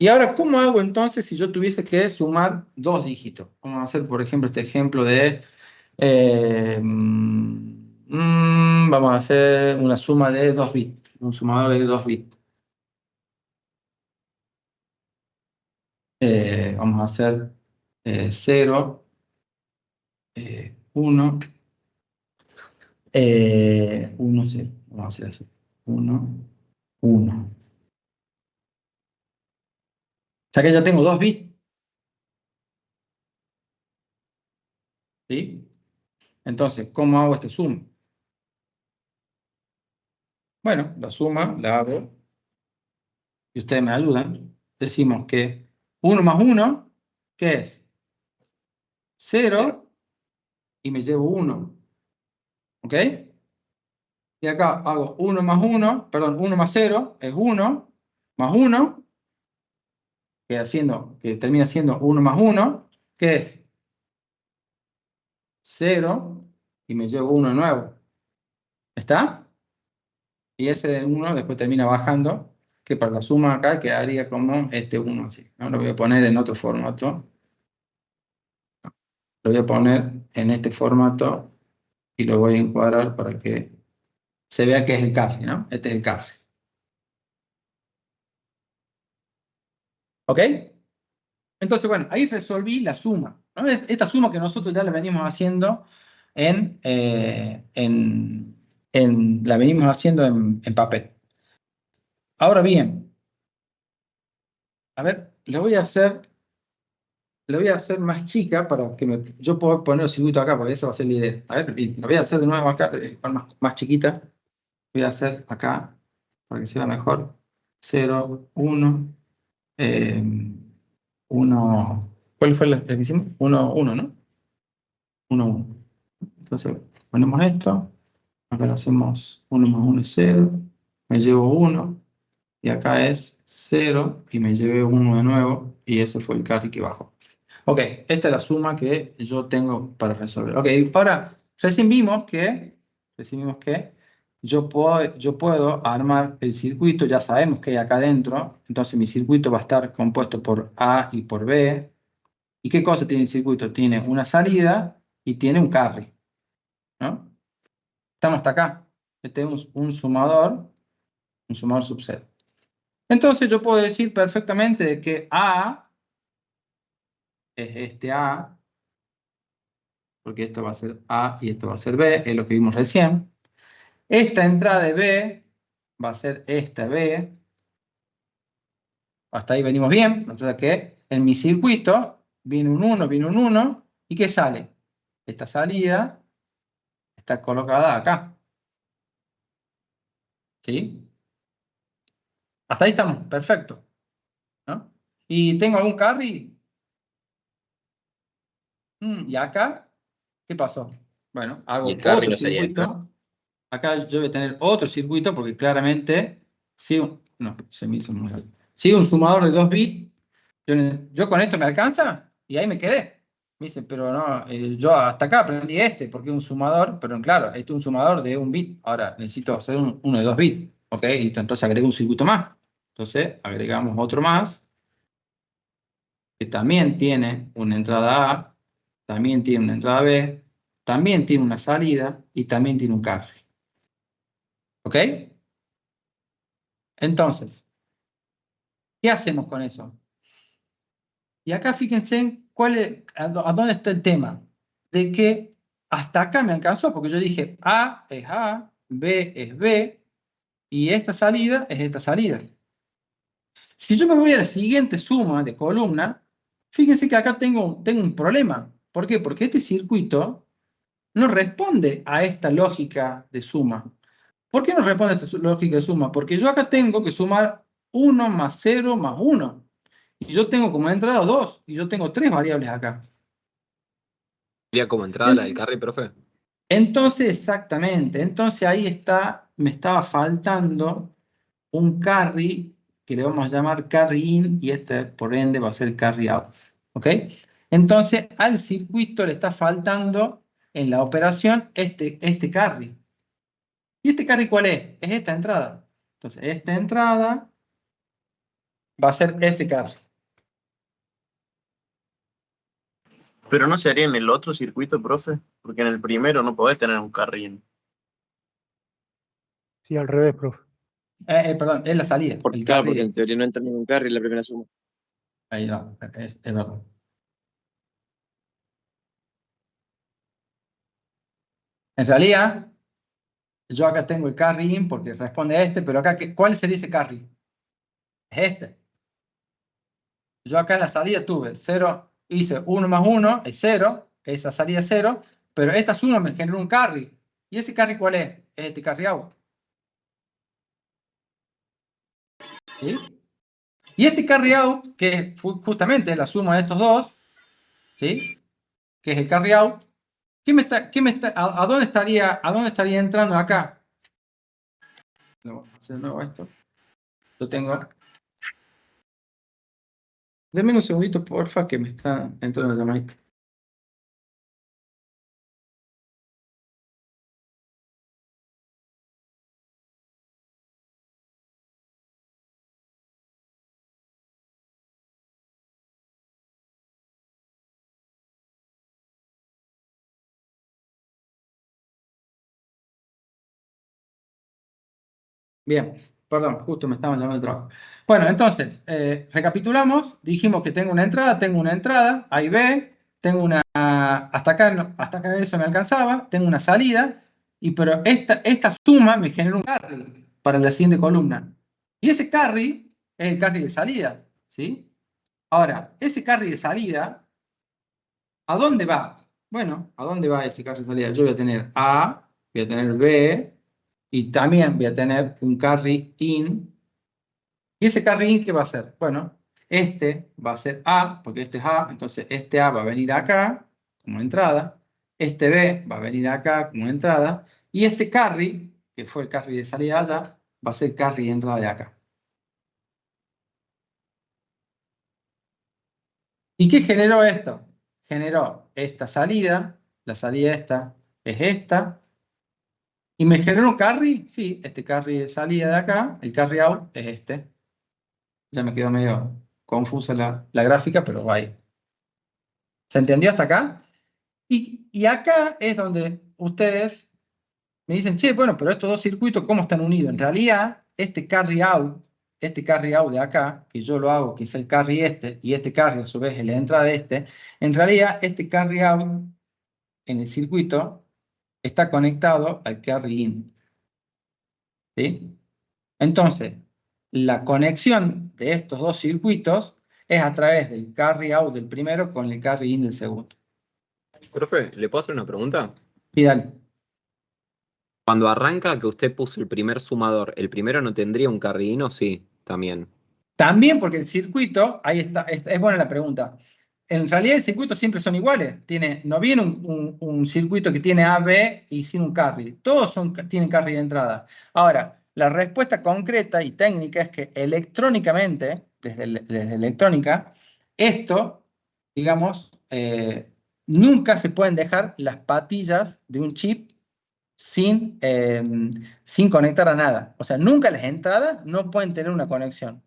Y ahora, ¿cómo hago entonces si yo tuviese que sumar dos dígitos? Vamos a hacer, por ejemplo, este ejemplo de... vamos a hacer una suma de 2 bits, un sumador de 2 bits. Vamos a hacer 0, 1, 1, 0. Vamos a hacer así. 1, 1. O sea que ya tengo 2 bits, ¿sí? Entonces, ¿cómo hago este suma? Bueno, la suma la hago y ustedes me ayudan. Decimos que 1 más 1, ¿qué es? 0 y me llevo 1. ¿Ok? Y acá hago 1 más 1, perdón, 1 más 0 es 1, más 1, que termina siendo 1 más 1, ¿qué es? 0, y me llevo 1 de nuevo. ¿Está? Y ese 1 después termina bajando, que para la suma acá quedaría como este 1 así. ¿No? Lo voy a poner en otro formato. Lo voy a poner en este formato y lo voy a encuadrar para que se vea que es el carry, ¿no? Este es el carry. ¿Ok? Entonces, bueno, ahí resolví la suma, ¿no? Esta suma que nosotros ya la venimos haciendo la venimos haciendo en papel. Ahora bien, a ver, le voy a hacer más chica para que yo pueda poner el circuito acá, porque esa va a ser la idea. A ver, y lo voy a hacer de nuevo acá, más chiquita. Voy a hacer acá, para que se vea mejor. 0, 1, 1. ¿Cuál fue la que hicimos? 1, 1, ¿no? 1, 1. Entonces, ponemos esto. Acá lo hacemos 1 más 1 es 0. Me llevo 1. Y acá es 0. Y me llevé 1 de nuevo. Y ese fue el carry que bajó. Ok, esta es la suma que yo tengo para resolver. Ok, ahora recién vimos que yo puedo armar el circuito, ya sabemos que hay acá adentro, entonces mi circuito va a estar compuesto por A y por B. ¿Y qué cosa tiene el circuito? Tiene una salida y tiene un carry, ¿no? Estamos hasta acá. Este es un sumador subset. Entonces yo puedo decir perfectamente que A es este A, porque esto va a ser A y esto va a ser B, es lo que vimos recién. Esta entrada de B va a ser esta B. Hasta ahí venimos bien. Entonces que en mi circuito viene un 1, viene un 1. ¿Y qué sale? Esta salida está colocada acá. ¿Sí? Hasta ahí estamos. Perfecto. ¿No? ¿Y tengo algún carry? ¿Y acá? ¿Qué pasó? Bueno, Y el hago carry otro no sería esto. circuito. Acá yo voy a tener otro circuito porque claramente no, se me hizo muy alto. Sigue un sumador de 2 bits. Yo con esto me alcanza y ahí me quedé. Me dice, pero no, yo hasta acá aprendí porque es un sumador, pero claro, este es un sumador de 1 bit. Ahora necesito hacer uno de 2 bits. Ok, listo, entonces agrego un circuito más. Entonces agregamos otro más que también tiene una entrada A, también tiene una entrada B, también tiene una salida y también tiene un carry. ¿Ok? Entonces, ¿qué hacemos con eso? Y acá fíjense a dónde está el tema. De que hasta acá me alcanzó, porque yo dije A es A, B es B, y esta salida es esta salida. Si yo me voy a la siguiente suma de columna, fíjense que acá tengo un problema. ¿Por qué? Porque este circuito no responde a esta lógica de suma. ¿Por qué no responde a esta lógica de suma? Porque yo acá tengo que sumar 1 más 0 más 1. Y yo tengo como entrada 2, y yo tengo 3 variables acá. Sería como entrada la del carry, profe. Entonces, exactamente, entonces ahí me estaba faltando un carry que le vamos a llamar carry in y este por ende va a ser carry out. ¿Ok? Entonces al circuito le está faltando en la operación este carry. ¿Y este carry cuál es? Es esta entrada. Entonces esta entrada va a ser ese carry. Pero no se haría en el otro circuito, profe, porque en el primero no podés tener un carry in. Sí, al revés, profe. Perdón, es la salida. El Claro, carry, porque en teoría no entra ningún carry en la primera suma. ahí va, es verdad. En realidad, yo acá tengo el carry in porque responde a este, pero acá, ¿cuál sería ese carry? Es este. Yo acá en la salida tuve 0, hice 1 más 1, es 0, esa salida es 0, pero esta suma me generó un carry. ¿Y ese carry cuál es? Es este carry out. ¿Sí? Y este carry out, que es justamente la suma de estos dos, ¿sí? Que es el carry out, ¿a dónde estaría entrando acá? No, hacer de nuevo esto. Yo tengo. Denme un segundito, porfa, que me está entrando una llamadita. Bien, perdón, justo me estaban llamando de trabajo. Bueno, entonces, recapitulamos. Dijimos que tengo una entrada, A y B, tengo una, hasta acá eso me alcanzaba, tengo una salida, pero esta suma me genera un carry para la siguiente columna. Y ese carry es el carry de salida, ¿sí? Ahora, ese carry de salida, ¿a dónde va? Bueno, ¿a dónde va ese carry de salida? Yo voy a tener A, voy a tener B, y también voy a tener un carry in. ¿Y ese carry in qué va a ser? Bueno, este va a ser A, porque este es A, entonces este A va a venir acá como entrada, este B va a venir acá como entrada, y este carry, que fue el carry de salida allá, va a ser carry de entrada de acá. ¿Y qué generó esto? Generó esta salida, la salida esta es esta, ¿y me generó un carry? Sí, este carry de salida de acá, el carry out es este. Ya me quedó medio confusa la gráfica, pero va ahí. ¿Se entendió hasta acá? Y acá es donde ustedes me dicen, che, bueno, pero estos dos circuitos, ¿cómo están unidos? En realidad, este carry out de acá, que yo lo hago, que es el carry este, y este carry a su vez es la entrada de este, en realidad este carry out en el circuito está conectado al carry in. ¿Sí? Entonces, la conexión de estos dos circuitos es a través del carry out del primero con el carry in del segundo. Profe, ¿le puedo hacer una pregunta? Y dale. Cuando arranca que usted puso el primer sumador, ¿el primero no tendría un carry in o sí? También. También porque el circuito, ahí está, es buena la pregunta. En realidad el circuito siempre son iguales. No viene un circuito que tiene A, B y sin un carry. Todos tienen carry de entrada. Ahora, la respuesta concreta y técnica es que electrónicamente, desde electrónica, esto, digamos, nunca se pueden dejar las patillas de un chip sin conectar a nada. O sea, nunca las entradas no pueden tener una conexión.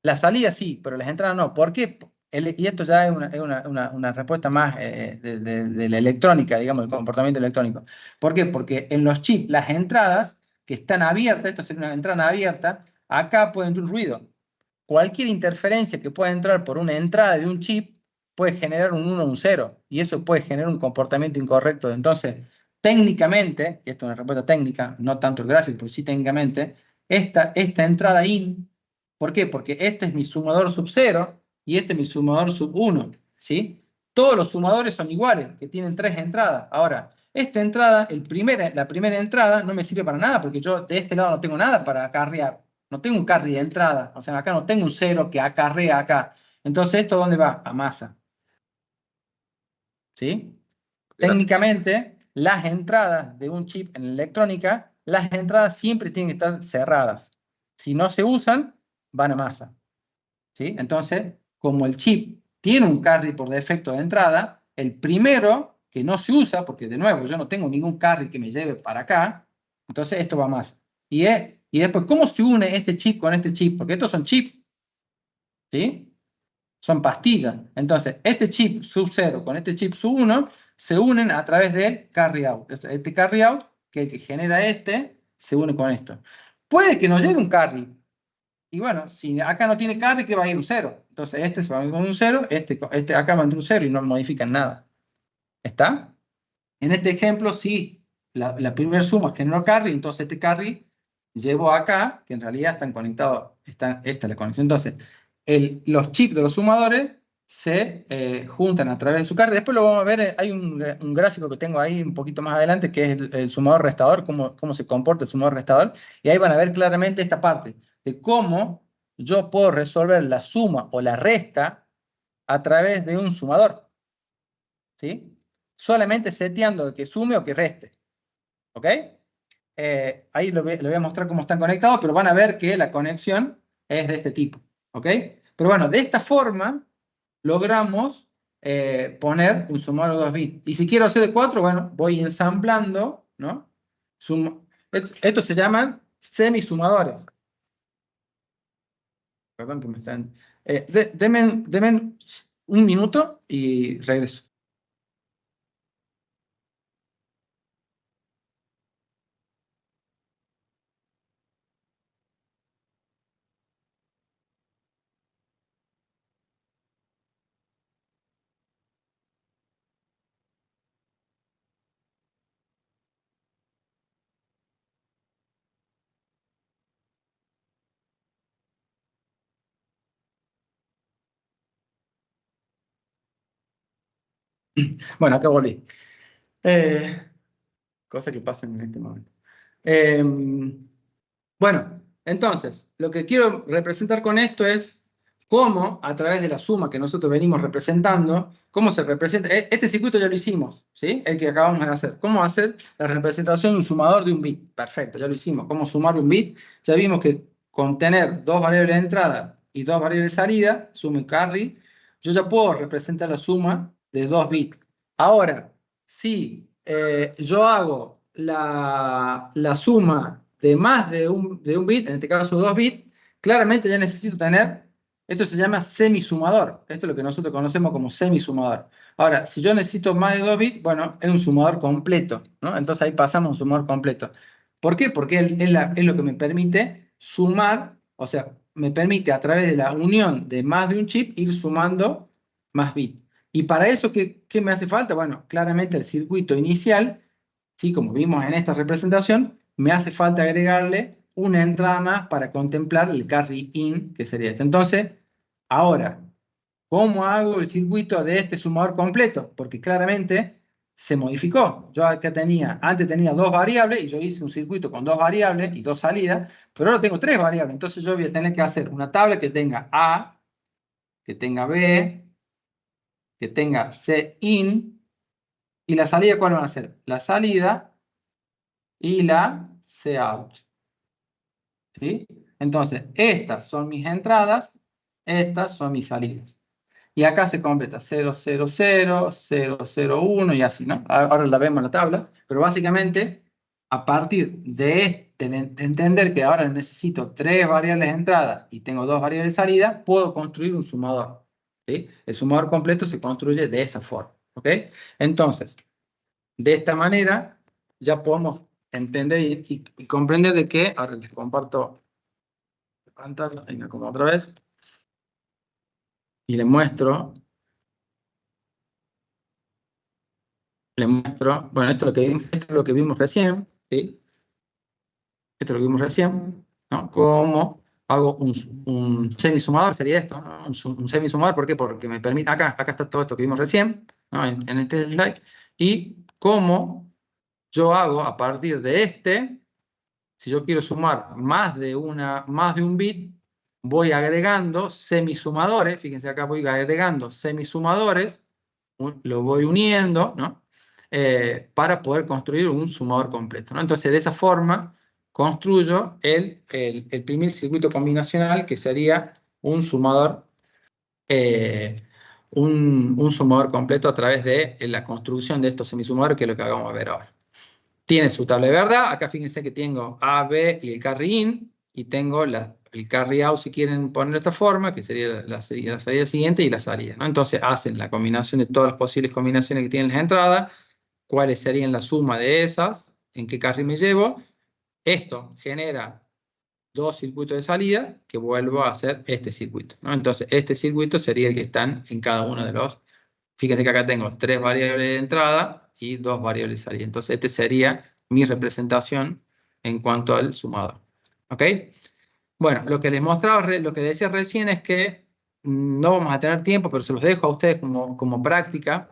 Las salidas sí, pero las entradas no. ¿Por qué? Y esto ya es una respuesta más de la electrónica, digamos, el comportamiento electrónico. ¿Por qué? Porque en los chips, las entradas que están abiertas, esto sería una entrada abierta, acá puede entrar un ruido. Cualquier interferencia que pueda entrar por una entrada de un chip puede generar un 1 o un 0, y eso puede generar un comportamiento incorrecto. Entonces, técnicamente, y esto es una respuesta técnica, no tanto el gráfico, pero sí técnicamente, esta entrada in, ¿por qué? Porque este es mi sumador sub 0 y este es mi sumador sub 1, ¿sí? Todos los sumadores son iguales, que tienen 3 entradas. Ahora, esta entrada, la primera entrada, no me sirve para nada, porque yo de este lado no tengo nada para acarrear. No tengo un carry de entrada, o sea, acá no tengo un 0 que acarrea acá. Entonces, ¿esto dónde va? A masa. ¿Sí? Gracias. Técnicamente, las entradas de un chip en electrónica, las entradas siempre tienen que estar cerradas. Si no se usan, van a masa. ¿Sí? Entonces, como el chip tiene un carry por defecto de entrada, el primero que no se usa, porque de nuevo yo no tengo ningún carry que me lleve para acá, entonces esto va a masa. Y después, ¿cómo se une este chip con este chip? Porque estos son chips. ¿sí? Son pastillas. Entonces, este chip sub 0 con este chip sub 1 se unen a través del carry out. Este carry out, que es el que genera este, se une con esto. Puede que no llegue un carry. Y bueno, si acá no tiene carry, que va a ir un 0. Entonces, este se va a ir con un 0, este acá va a ir un 0 y no modifican nada. ¿Está? En este ejemplo, sí, la primera suma generó carry, entonces este carry llevó acá, que en realidad están conectados, esta es la conexión. Entonces, los chips de los sumadores se juntan a través de su carry. Después lo vamos a ver, hay un gráfico que tengo ahí un poquito más adelante, que es el sumador restador, cómo se comporta el sumador restador, y ahí van a ver claramente esta parte de cómo yo puedo resolver la suma o la resta a través de un sumador. ¿Sí? Solamente seteando que sume o que reste. ¿Ok? Ahí lo voy a mostrar cómo están conectados, pero van a ver que la conexión es de este tipo. ¿Ok? Pero bueno, de esta forma logramos poner un sumador de 2 bits. Y si quiero hacer de 4, bueno, voy ensamblando, ¿no? Estos se llaman semisumadores. Perdón que me están... Denme un minuto y regreso. Bueno, acá volví. Cosa que pasa en este momento. Bueno, entonces, lo que quiero representar con esto es cómo, a través de la suma que nosotros venimos representando, cómo se representa. Este circuito ya lo hicimos, ¿sí? El que acabamos de hacer. ¿Cómo hacer la representación de un sumador de un bit? Perfecto, ya lo hicimos. ¿Cómo sumar un bit? Ya vimos que con tener dos variables de entrada y dos variables de salida, suma y carry, yo ya puedo representar la suma de 2 bits. Ahora, si yo hago la suma de más de un bit, en este caso 2 bits, claramente ya necesito tener, esto se llama semisumador. Esto es lo que nosotros conocemos como semisumador. Ahora, si yo necesito más de 2 bits, bueno, es un sumador completo, ¿no? Entonces ahí pasamos a un sumador completo. ¿Por qué? Porque es lo que me permite sumar, o sea, me permite a través de la unión de más de un chip ir sumando más bits. Y para eso, ¿qué me hace falta? Bueno, claramente el circuito inicial, ¿sí? Como vimos en esta representación, me hace falta agregarle una entrada más para contemplar el carry in, que sería este. Entonces, ahora, ¿cómo hago el circuito de este sumador completo? Porque claramente se modificó. Yo acá antes tenía 2 variables y yo hice un circuito con 2 variables y 2 salidas, pero ahora tengo 3 variables. Entonces yo voy a tener que hacer una tabla que tenga A, que tenga B, que tenga C in, y la salida, ¿cuál van a ser? La salida y la C out. ¿Sí? Entonces, estas son mis entradas, estas son mis salidas. Y acá se completa 0, 0, 0, 0, 0, 1 y así, ¿no? Ahora la vemos en la tabla, pero básicamente, a partir de entender que ahora necesito 3 variables de entrada y tengo 2 variables de salida, puedo construir un sumador. ¿Sí? El sumador completo se construye de esa forma. ¿Ok? Entonces, de esta manera, ya podemos entender y comprender de qué. Ahora les comparto la pantalla, venga, como otra vez, y les muestro, bueno, esto es lo que vimos recién, ¿sí? Esto es lo que vimos recién, ¿no? Cómo hago un semisumador, sería esto, ¿no? Un semisumador, ¿por qué? Porque me permite, acá está todo esto que vimos recién, ¿no? En este slide, y cómo yo hago a partir de este, si yo quiero sumar más de un bit, voy agregando semisumadores, fíjense acá voy agregando semisumadores, lo voy uniendo, ¿no? Para poder construir un sumador completo, ¿no? Entonces, de esa forma, construyo el primer circuito combinacional, que sería un sumador, un sumador completo a través de la construcción de estos semisumadores, que es lo que vamos a ver ahora. Tiene su tabla de verdad. Acá fíjense que tengo A, B y el carry in, y tengo las el carry out, si quieren ponerlo de esta forma, que sería la salida siguiente y la salida, ¿no? Entonces hacen la combinación de todas las posibles combinaciones que tienen las entradas, cuáles serían la suma de esas, en qué carry me llevo. Esto genera dos circuitos de salida que vuelvo a hacer este circuito, ¿no? Entonces este circuito sería el que están en cada uno de los. Fíjense que acá tengo 3 variables de entrada y 2 variables de salida. Entonces este sería mi representación en cuanto al sumador. ¿Ok? Bueno, lo que les mostraba, lo que decía recién es que no vamos a tener tiempo, pero se los dejo a ustedes como práctica.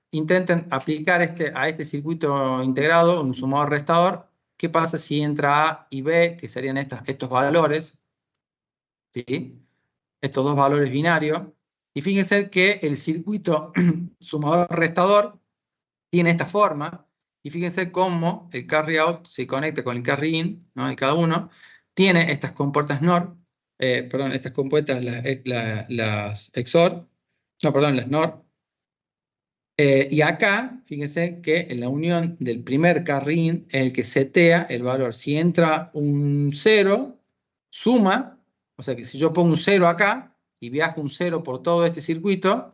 Intenten aplicar a este circuito integrado, un sumador restador. ¿Qué pasa si entra A y B, que serían estos valores? ¿Sí? Estos dos valores binarios. Y fíjense que el circuito sumador-restador tiene esta forma. Y fíjense cómo el carry out se conecta con el carry in, ¿no? De cada uno. Tiene estas compuertas NOR, perdón, estas compuertas, las XOR, no, perdón, las NOR. Y acá, fíjense que en la unión del primer carry in es el que setea el valor. Si entra un 0, suma, o sea que si yo pongo un 0 acá y viajo un 0 por todo este circuito,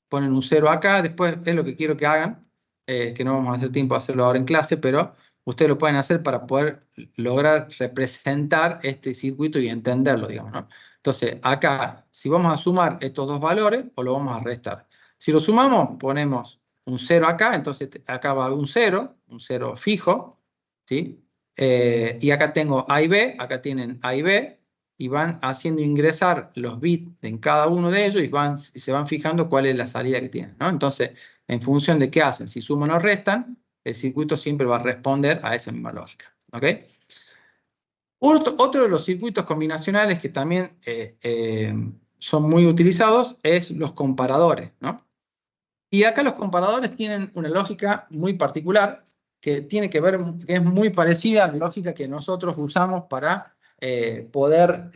ponen un 0 acá, después es lo que quiero que hagan, que no vamos a hacer tiempo de hacerlo ahora en clase, pero ustedes lo pueden hacer para poder lograr representar este circuito y entenderlo, digamos, ¿no? Entonces, acá, si vamos a sumar estos dos valores, o lo vamos a restar. Si lo sumamos, ponemos un 0 acá, entonces acá va un 0 fijo, ¿sí? Y acá tengo A y B, acá tienen A y B, y van haciendo ingresar los bits en cada uno de ellos y se van fijando cuál es la salida que tienen, ¿no? Entonces, en función de qué hacen, si suman o restan, el circuito siempre va a responder a esa misma lógica, ¿ok? Otro de los circuitos combinacionales que también son muy utilizados es los comparadores, ¿no? Y acá los comparadores tienen una lógica muy particular que tiene que ver, que es muy parecida a la lógica que nosotros usamos para poder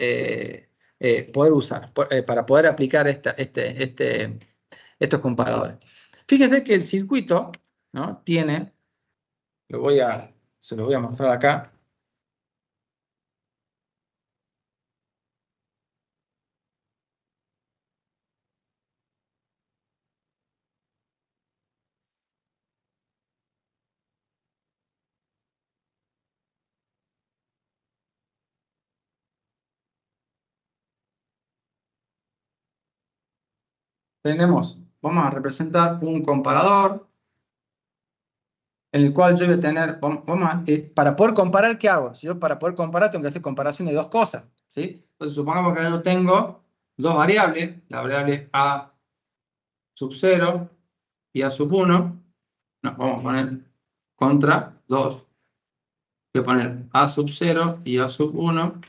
usar, para poder aplicar estos comparadores. Fíjense que el circuito, ¿no? Tiene, se lo voy a mostrar acá. Vamos a representar un comparador en el cual yo voy a tener, para poder comparar, ¿qué hago? Si yo para poder comparar tengo que hacer comparación de dos cosas, ¿sí? Entonces supongamos que yo tengo dos variables, la variable A sub 0 y A sub 1, no, vamos a poner contra 2, voy a poner A sub 0 y A sub 1,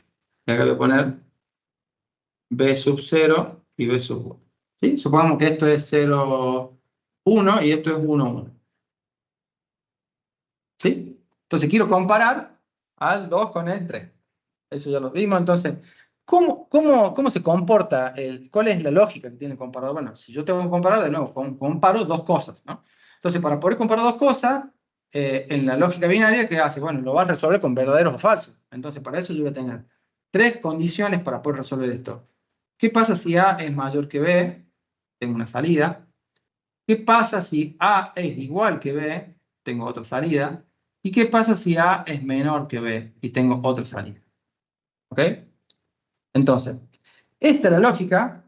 y acá voy a poner B sub 0 y B sub 1, ¿sí? Supongamos que esto es 0, 1 y esto es 1, 1. ¿Sí? Entonces quiero comparar al 2 con el 3. Eso ya lo vimos. Entonces, ¿cómo se comporta? ¿Cuál es la lógica que tiene el comparador? Bueno, si yo tengo que comparar, de nuevo, comparo dos cosas, ¿no? Entonces, para poder comparar dos cosas, en la lógica binaria, ¿qué hace? Bueno, lo va a resolver con verdaderos o falsos. Entonces, para eso yo voy a tener tres condiciones para poder resolver esto. ¿Qué pasa si A es mayor que B? Tengo una salida. ¿Qué pasa si A es igual que B? Tengo otra salida. ¿Y qué pasa si A es menor que B? Y tengo otra salida. ¿Ok? Entonces, esta es la lógica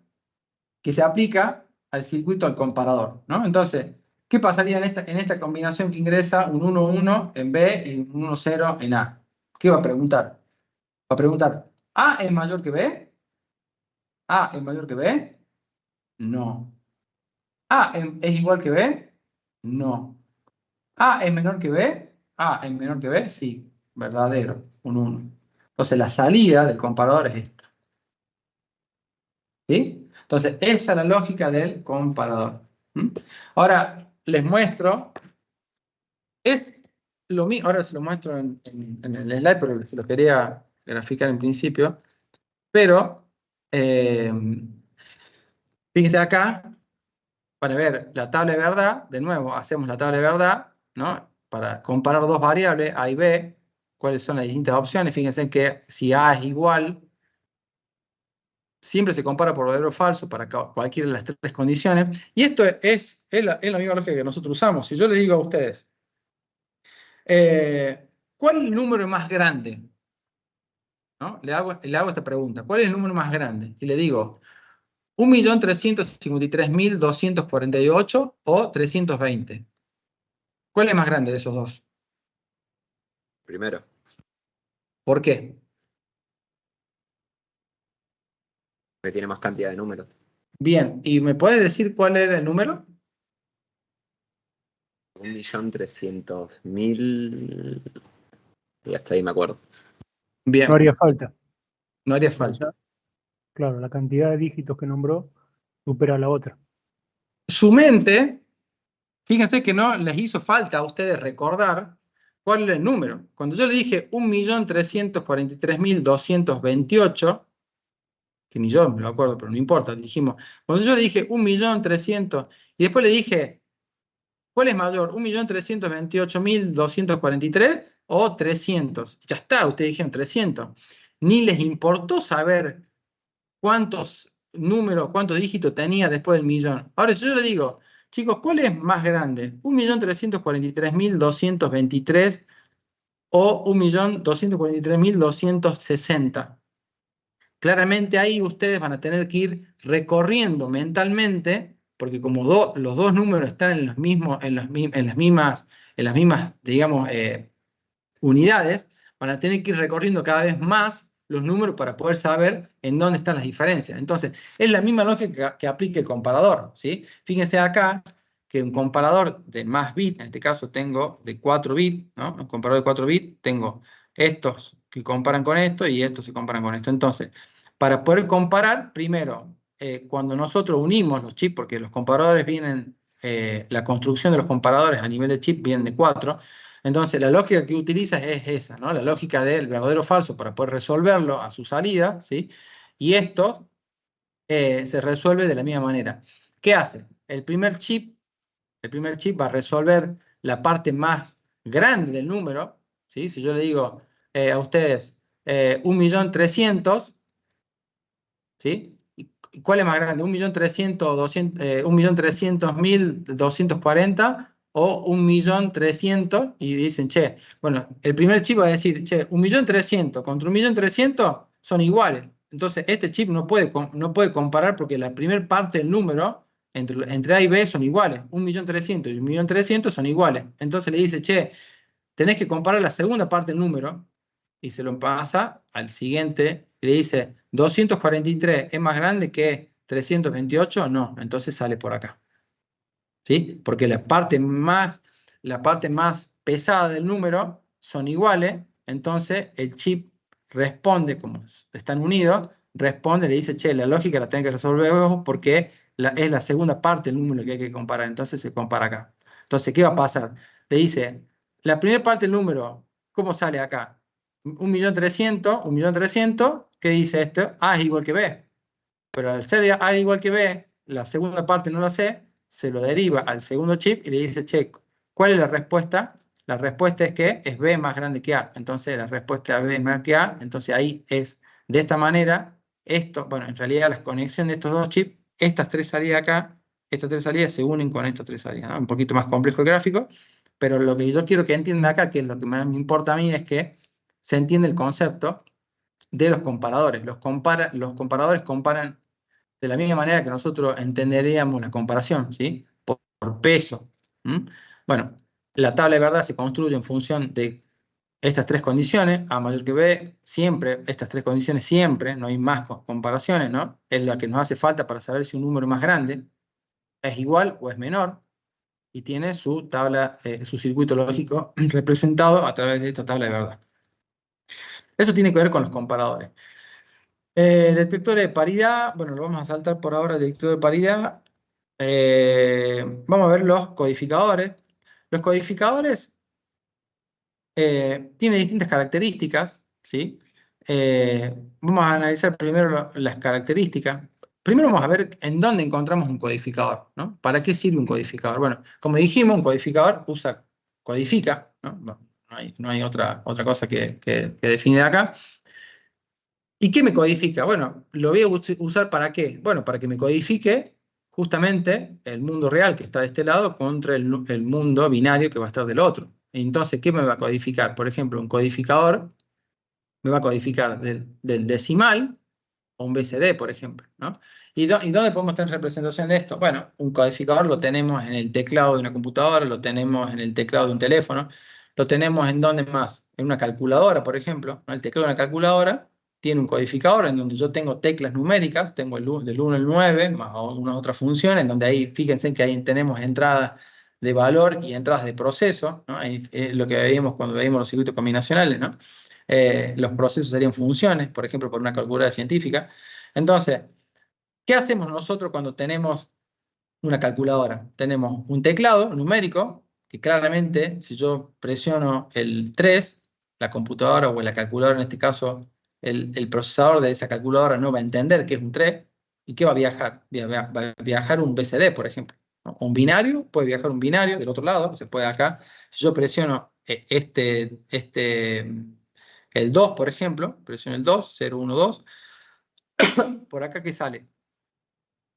que se aplica al circuito al comparador, ¿no? Entonces, ¿qué pasaría en esta combinación que ingresa un 1, 1 en B y un 1, 0 en A? ¿Qué va a preguntar? Va a preguntar, ¿A es mayor que B? ¿A es mayor que B? No. ¿A es igual que B? No. ¿A es menor que B? ¿A es menor que B? Sí, verdadero, un 1. Entonces la salida del comparador es esta. ¿Sí? Entonces esa es la lógica del comparador. ¿Mm? Ahora les muestro, es lo mismo, ahora se lo muestro en el slide, pero se lo quería graficar en principio, pero fíjense acá, para ver la tabla de verdad, de nuevo hacemos la tabla de verdad, ¿no? Para comparar dos variables, A y B, cuáles son las distintas opciones. Fíjense que si A es igual Siempre se compara por verdadero o falso para cualquiera de las tres condiciones. Y esto es la misma lógica que nosotros usamos. Si yo le digo a ustedes, ¿cuál es el número más grande? ¿No? Le hago esta pregunta. ¿Cuál es el número más grande? Y le digo, 1.353.248 o 320. ¿Cuál es más grande de esos dos? Primero. ¿Por qué? Que tiene más cantidad de números. Bien, ¿y me puedes decir cuál era el número? 1.300.000. Y hasta ahí me acuerdo. Bien, No haría falta. no haría Pero falta. claro, la cantidad de dígitos que nombró supera la otra. Su mente, fíjense que no les hizo falta a ustedes recordar cuál era el número. Cuando yo le dije 1.343.228, que ni yo me lo acuerdo, pero no importa, dijimos, cuando yo le dije 1.300.000, y después le dije, ¿cuál es mayor? 1.328.243 o 300. Ya está, ustedes dijeron 300. Ni les importó saber cuántos números, cuántos dígitos tenía después del millón. Ahora, si yo le digo, chicos, ¿cuál es más grande? 1.343.223 o 1.243.260. Claramente ahí ustedes van a tener que ir recorriendo mentalmente, porque como los dos números están en las mismas, digamos, unidades, van a tener que ir recorriendo cada vez más los números para poder saber en dónde están las diferencias. Entonces, es la misma lógica que aplica el comparador, ¿sí? Fíjense acá que un comparador de más bits, en este caso tengo de 4 bits, ¿no? Un comparador de 4 bits, tengo estos que comparan con esto y estos que comparan con esto. Entonces, para poder comparar, primero, cuando nosotros unimos los chips, porque los comparadores vienen, la construcción de los comparadores a nivel de chip vienen de 4, entonces la lógica que utilizas es esa, ¿no? La lógica del verdadero o falso para poder resolverlo a su salida, ¿sí? Y esto se resuelve de la misma manera. ¿Qué hace? El primer chip va a resolver la parte más grande del número, ¿sí? Si yo le digo a ustedes 1.300.000, ¿sí? ¿Y cuál es más grande? 1.300.240 o 1.300.000 y dicen, che, bueno, el primer chip va a decir, che, 1.300.000 contra 1.300.000 son iguales. Entonces, este chip no puede comparar porque la primera parte del número entre A y B son iguales. 1.300.000 y 1.300.000 son iguales. Entonces le dice, che, tenés que comparar la segunda parte del número y se lo pasa al siguiente y le dice, 243 es más grande que 328, no, entonces sale por acá. ¿Sí? Porque la parte más pesada del número son iguales, entonces el chip responde, como están unidos, responde, le dice, che, la lógica la tenés que resolver vos porque es la segunda parte del número que hay que comparar, entonces se compara acá. Entonces, ¿qué va a pasar? Le dice, la primera parte del número, ¿cómo sale acá? 1.300.000, ¿qué dice esto? A es igual que B. Pero al ser A igual que B, la segunda parte no la sé, se lo deriva al segundo chip y le dice, che, ¿cuál es la respuesta? La respuesta es que es B más grande que A. Entonces la respuesta es B más que A. Entonces ahí es de esta manera. Esto, bueno, en realidad la conexión de estos dos chips, estas tres salidas acá, estas tres salidas se unen con estas tres salidas, ¿no? Un poquito más complejo el gráfico, pero lo que yo quiero que entienda acá, que es lo que más me importa a mí, es que se entiende el concepto de los comparadores. Los comparadores comparan de la misma manera que nosotros entenderíamos la comparación, ¿sí? Por peso. ¿Mm? Bueno, la tabla de verdad se construye en función de estas tres condiciones, A mayor que B, siempre, estas tres condiciones siempre, no hay más comparaciones, ¿no? Es la que nos hace falta para saber si un número más grande es igual o es menor, y tiene su tabla, su circuito lógico representado a través de esta tabla de verdad. Eso tiene que ver con los comparadores. Detectores de paridad, bueno, lo vamos a saltar por ahora, detector de paridad. Vamos a ver los codificadores. Los codificadores tienen distintas características, ¿sí? Vamos a analizar primero las características. Primero vamos a ver en dónde encontramos un codificador, ¿no? ¿Para qué sirve un codificador? Bueno, como dijimos, un codificador codifica, ¿no? No hay otra cosa que definir acá. ¿Y qué me codifica? Bueno, lo voy a usar ¿para qué? Bueno, para que me codifique justamente el mundo real que está de este lado contra el mundo binario que va a estar del otro. Entonces, ¿qué me va a codificar? Por ejemplo, un codificador me va a codificar del decimal o un BCD, por ejemplo, ¿no? ¿Y dónde podemos tener representación de esto? Bueno, un codificador lo tenemos en el teclado de una computadora, lo tenemos en el teclado de un teléfono, lo tenemos en ¿dónde más? En una calculadora, por ejemplo, ¿no? El teclado de una calculadora tiene un codificador en donde yo tengo teclas numéricas, tengo del 1 al 9, más unas otras funciones, en donde ahí, fíjense que ahí tenemos entradas de valor y entradas de proceso, ¿no? Ahí, lo que veíamos cuando veíamos los circuitos combinacionales, ¿no? Los procesos serían funciones, por ejemplo, por una calculadora científica. Entonces, ¿qué hacemos nosotros cuando tenemos una calculadora? Tenemos un teclado numérico, que claramente, si yo presiono el 3, la computadora o la calculadora, en este caso, el procesador de esa calculadora no va a entender que es un 3, ¿y qué va a viajar? Va a viajar un BCD, por ejemplo, ¿no? Un binario, puede viajar un binario del otro lado, se puede acá. Si yo presiono el 2, por ejemplo, presiono el 2, 0, 1, 2, por acá, ¿qué sale?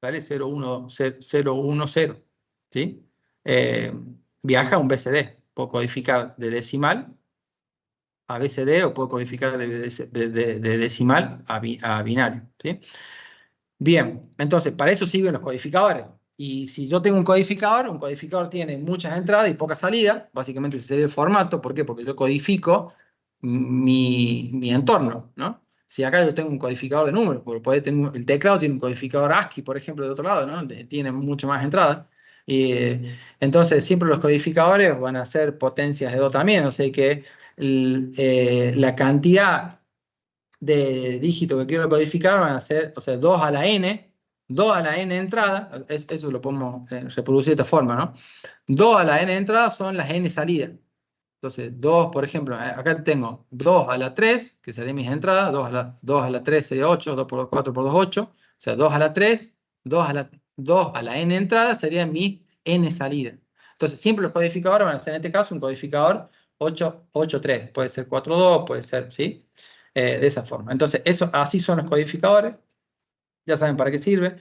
Sale 0, 1, 0, 1, 0, ¿sí? Viaja un BCD, puedo codificar de decimal a BCD o puedo codificar de decimal a binario, ¿sí? Bien, entonces para eso sirven los codificadores. Y si yo tengo un codificador tiene muchas entradas y pocas salidas, básicamente ese sería el formato. ¿Por qué? Porque yo codifico mi entorno, ¿no? Si acá yo tengo un codificador de números, porque puede tener, el teclado tiene un codificador ASCII, por ejemplo, de otro lado, ¿no? Tiene mucho más entradas. Entonces siempre los codificadores van a ser potencias de 2 también, o sea que la cantidad de dígitos que quiero codificar van a ser, o sea, 2 a la n entrada, eso lo podemos reproducir de esta forma, ¿no? 2 a la n entrada son las n salidas. Entonces, 2, por ejemplo, acá tengo 2 a la 3, que serían mis entradas, 2 a la 3 sería 8, 2 por 2, 4 por 2, 8, o sea, 2 a la 3, 2 a la n entrada serían mis n salidas. Entonces, siempre los codificadores van a ser, en este caso, un codificador 8-3, puede ser 4-2, puede ser, ¿sí? De esa forma. Entonces, así son los codificadores, ya saben para qué sirve.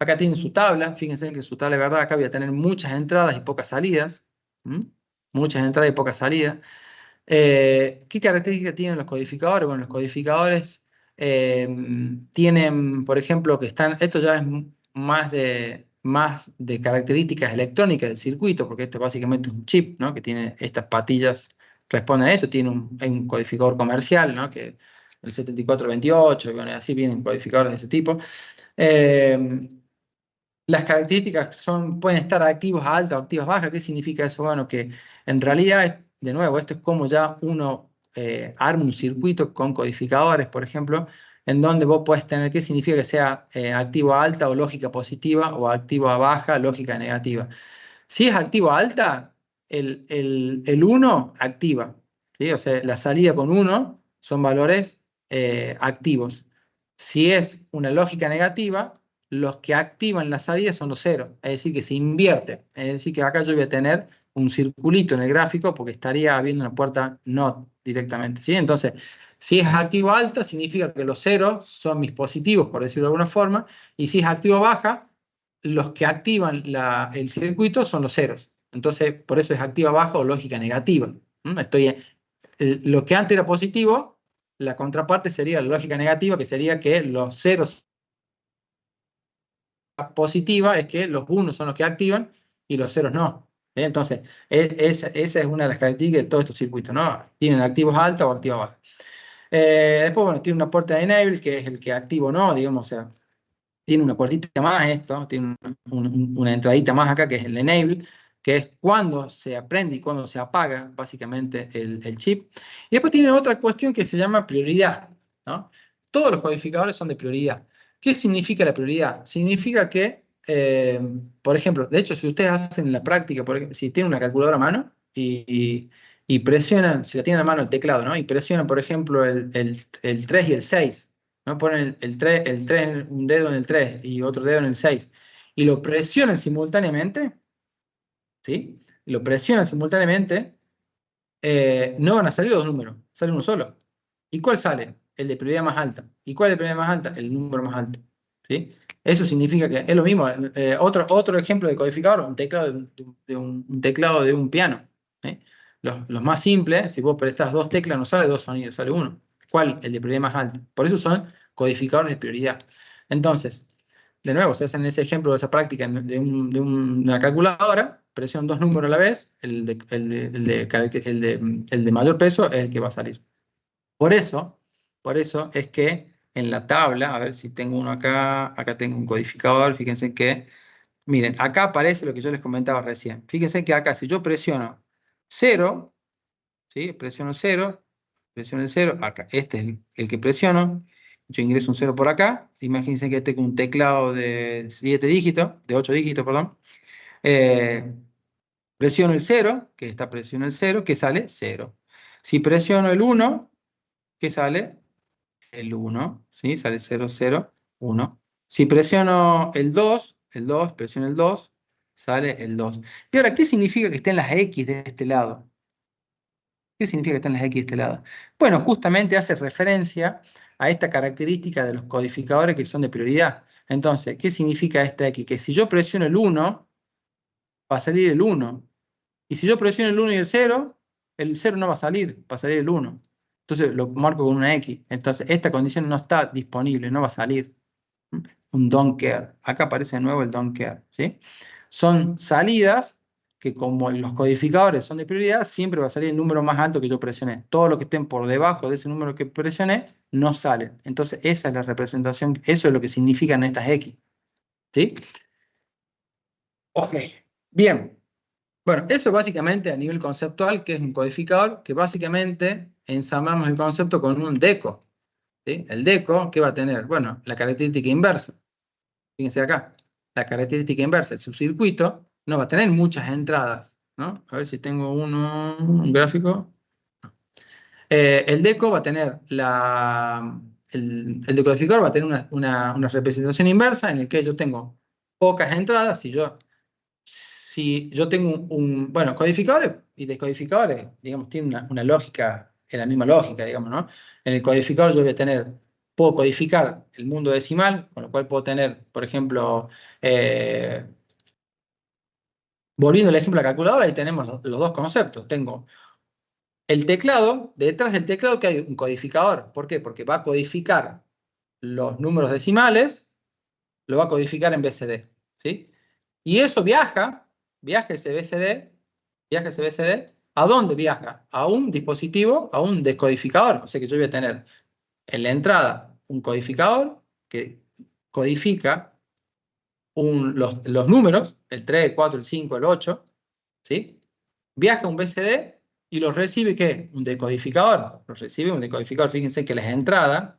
Acá tienen su tabla, fíjense que su tabla de verdad acá voy a tener muchas entradas y pocas salidas. Muchas entradas y pocas salidas. ¿Qué características tienen los codificadores? Bueno, los codificadores tienen, por ejemplo, que están, esto ya es más de características electrónicas del circuito, porque esto es básicamente un chip, ¿no? Que tiene estas patillas, responde a esto, tiene un codificador comercial, ¿no? Que el 7428, bueno, así vienen codificadores de ese tipo. Las características pueden estar activos a alta o activas bajas. ¿Qué significa eso? Bueno, que en realidad, de nuevo, esto es como ya uno arma un circuito con codificadores, por ejemplo, en donde vos podés tener, ¿qué significa que sea activo a alta o lógica positiva o activo a baja, lógica negativa? Si es activo a alta, el 1 activa, ¿sí? O sea, la salida con 1 son valores activos. Si es una lógica negativa, los que activan la salida son los ceros, es decir, que se invierte. Es decir, que acá yo voy a tener un circulito en el gráfico porque estaría habiendo una puerta NOT directamente, ¿sí? Entonces, si es activo alta, significa que los ceros son mis positivos, por decirlo de alguna forma, y si es activo baja, los que activan el circuito son los ceros. Entonces, por eso es activa baja o lógica negativa. Lo que antes era positivo, la contraparte sería la lógica negativa, que sería que los ceros positiva es que los unos son los que activan y los ceros no. Entonces, esa es una de las características de todos estos circuitos, ¿no? Tienen activos alta o activa baja. Después, bueno, tiene una puerta de enable, que es el que activo no, digamos, o sea, tiene una puertita más esto, tiene una entradita más acá, que es el enable, que es cuando se aprende y cuando se apaga, básicamente, el chip. Y después tiene otra cuestión que se llama prioridad, ¿no? Todos los codificadores son de prioridad. ¿Qué significa la prioridad? Significa que, por ejemplo, de hecho, si ustedes hacen la práctica, por ejemplo, si tienen una calculadora a mano y presionan, si la tienen a mano el teclado, ¿no? Y presionan, por ejemplo, el 3 y el 6, ¿no? Ponen el 3, un dedo en el 3 y otro dedo en el 6, y lo presionan simultáneamente, ¿sí? Lo presionan simultáneamente, no van a salir los dos números, sale uno solo. ¿Y cuál sale? el de prioridad más alta. ¿Y cuál es la prioridad más alta? El número más alto. ¿Sí? Eso significa que es lo mismo. Otro ejemplo de codificador, un teclado un teclado de un piano. ¿Sí? Los más simples, si vos prestás 2 teclas, no sale 2 sonidos, sale uno. ¿Cuál? El de prioridad más alta. Por eso son codificadores de prioridad. Entonces, de nuevo, se hacen ese ejemplo de esa práctica de una calculadora, presionan 2 números a la vez, el de mayor peso es el que va a salir. Por eso es que en la tabla, a ver si tengo uno acá tengo un codificador, fíjense que, miren, acá aparece lo que yo les comentaba recién. Fíjense que acá si yo presiono 0, ¿sí? Presiono el 0, acá, este es el que presiono, yo ingreso un 0 por acá, imagínense que este con un teclado de 7 dígitos, de 8 dígitos, perdón, presiono el 0, que está presionando el 0, que sale 0. Si presiono el 1, que sale el 1, ¿sí? Sale 0, 0, 1. Si presiono el 2, presiono el 2, sale el 2. Y ahora, ¿qué significa que estén las X de este lado? ¿Qué significa que estén las X de este lado? Bueno, justamente hace referencia a esta característica de los codificadores que son de prioridad. Entonces, ¿qué significa esta X? Que si yo presiono el 1, va a salir el 1. Y si yo presiono el 1 y el 0 no va a salir, va a salir el 1. Entonces lo marco con una X. Entonces esta condición no está disponible, no va a salir. Un don't care. Acá aparece de nuevo el don't care. ¿Sí? Son salidas que como los codificadores son de prioridad, siempre va a salir el número más alto que yo presioné. Todo lo que estén por debajo de ese número que presioné, no salen. Entonces esa es la representación, eso es lo que significan estas X. ¿Sí? Ok, bien. Bueno, eso básicamente a nivel conceptual, que es un codificador, que básicamente ensamblamos el concepto con un deco. ¿Sí? El deco, ¿qué va a tener? Bueno, la característica inversa. Fíjense acá, la característica inversa, el subcircuito, no va a tener muchas entradas, ¿no? A ver si tengo un gráfico. El deco va a tener el decodificador va a tener una representación inversa en el que yo tengo pocas entradas. Si yo tengo bueno, codificadores y descodificadores, digamos, tienen una lógica, es la misma lógica, digamos, ¿no? En el codificador yo puedo codificar el mundo decimal, con lo cual puedo tener, por ejemplo, volviendo al ejemplo de la calculadora, ahí tenemos los dos conceptos. Tengo el teclado, detrás del teclado que hay un codificador. ¿Por qué? Porque va a codificar los números decimales, lo va a codificar en BCD, ¿sí? Y eso viaja ese BCD, ¿a dónde viaja? A un dispositivo, a un descodificador. O sea que yo voy a tener en la entrada un codificador que codifica los números, el 3, el 4, el 5, el 8, ¿sí? Viaja a un BCD y los recibe, ¿qué? Un decodificador. Los recibe un decodificador. Fíjense que las entradas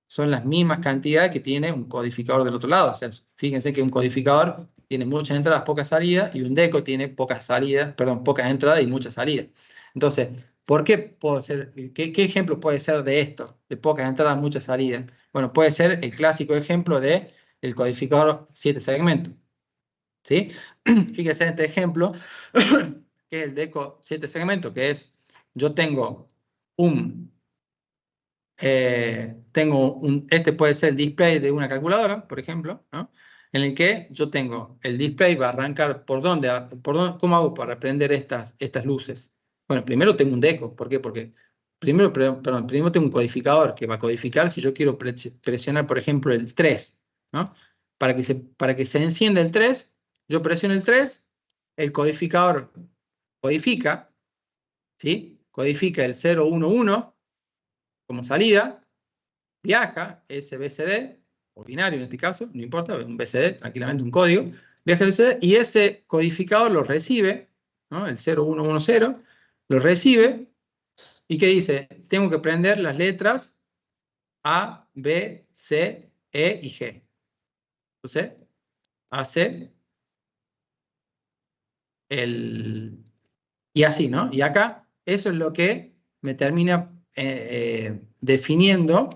son las mismas cantidades que tiene un codificador del otro lado. O sea, fíjense que un codificador tiene muchas entradas, pocas salidas, y un deco tiene pocas entradas y muchas salidas. Entonces, ¿por qué puedo ser? ¿Qué ejemplo puede ser de esto? De pocas entradas, muchas salidas. Bueno, puede ser el clásico ejemplo de el codificador 7 segmentos. ¿Sí? Fíjense en este ejemplo, que es el deco 7 segmentos, que es, yo tengo este puede ser el display de una calculadora, por ejemplo, ¿no? En el que yo tengo el display, va a arrancar ¿por dónde? ¿Cómo hago para prender estas luces? Bueno, primero tengo un deco. ¿Por qué? Porque primero tengo un codificador que va a codificar si yo quiero presionar, por ejemplo, el 3, ¿no? Para que se encienda el 3, yo presiono el 3, el codificador codifica, ¿sí? Codifica el 0, 1, 1 como salida, viaja ese BCD, o binario en este caso, no importa, un BCD, tranquilamente un código, viaja el BCD y ese codificador lo recibe, ¿no? El 0110, lo recibe, y ¿qué dice? Tengo que prender las letras A, B, C, E y G. Entonces, hace y así, ¿no? Y acá, eso es lo que me termina definiendo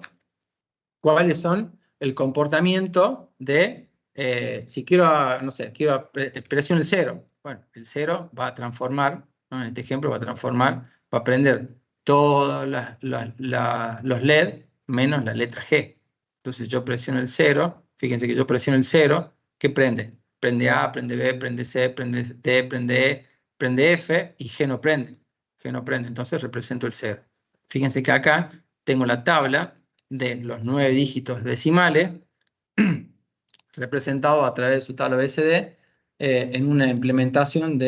cuáles son el comportamiento de, si quiero, no sé, presiono el 0. Bueno, el 0 va a transformar, ¿no? En este ejemplo va a prender todos los LED menos la letra G. Entonces yo presiono el 0, fíjense que yo presiono el 0, ¿qué prende? Prende A, prende B, prende C, prende D, prende E, prende F, y G no prende. G no prende, entonces represento el 0. Fíjense que acá tengo la tabla de los 9 dígitos decimales representado a través de su tabla BCD en una implementación